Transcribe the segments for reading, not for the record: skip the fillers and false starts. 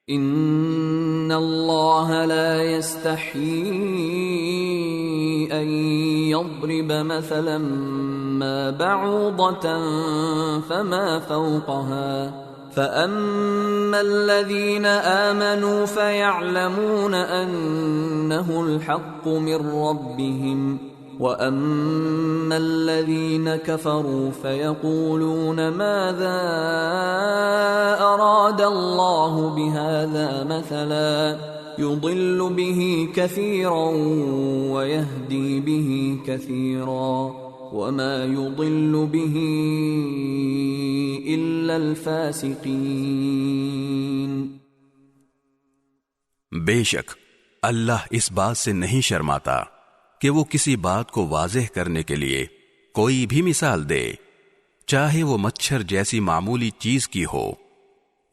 ان اللہ لا يستحيي ان يضرب مثلا ما بعوضة فما فوقها فأما الذين آمنوا فيعلمون أنه الحق من ربهم وأما الذين كفروا فيقولون ماذا أراد الله بهذا مثلا يضل به كثيرا ويهدي به كثيرا وما يضل به إلا الفاسقين۔ بے شک اللہ اس بات سے نہیں شرماتا کہ وہ کسی بات کو واضح کرنے کے لیے کوئی بھی مثال دے، چاہے وہ مچھر جیسی معمولی چیز کی ہو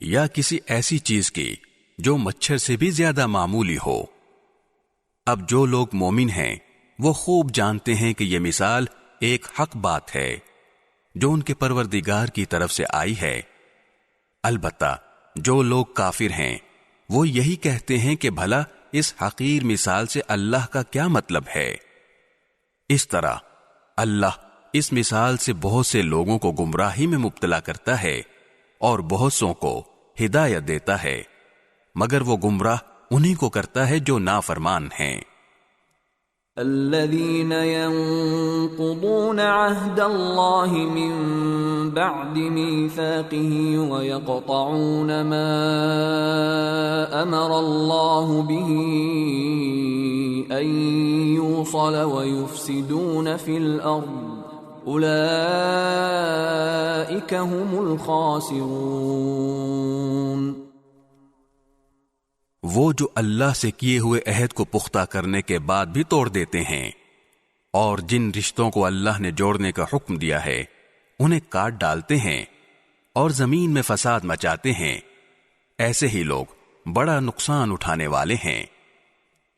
یا کسی ایسی چیز کی جو مچھر سے بھی زیادہ معمولی ہو۔ اب جو لوگ مومن ہیں وہ خوب جانتے ہیں کہ یہ مثال ایک حق بات ہے جو ان کے پروردگار کی طرف سے آئی ہے۔ البتہ جو لوگ کافر ہیں وہ یہی کہتے ہیں کہ بھلا اس حقیر مثال سے اللہ کا کیا مطلب ہے۔ اس طرح اللہ اس مثال سے بہت سے لوگوں کو گمراہی میں مبتلا کرتا ہے اور بہت سوں کو ہدایت دیتا ہے، مگر وہ گمراہ انہی کو کرتا ہے جو نافرمان ہیں۔ الذين ينقضون عهد الله من بعد ميثاقه ويقطعون ما أمر الله به أن يوصل ويفسدون في الأرض أولئك هم الخاسرون۔ وہ جو اللہ سے کیے ہوئے عہد کو پختہ کرنے کے بعد بھی توڑ دیتے ہیں اور جن رشتوں کو اللہ نے جوڑنے کا حکم دیا ہے انہیں کاٹ ڈالتے ہیں اور زمین میں فساد مچاتے ہیں، ایسے ہی لوگ بڑا نقصان اٹھانے والے ہیں۔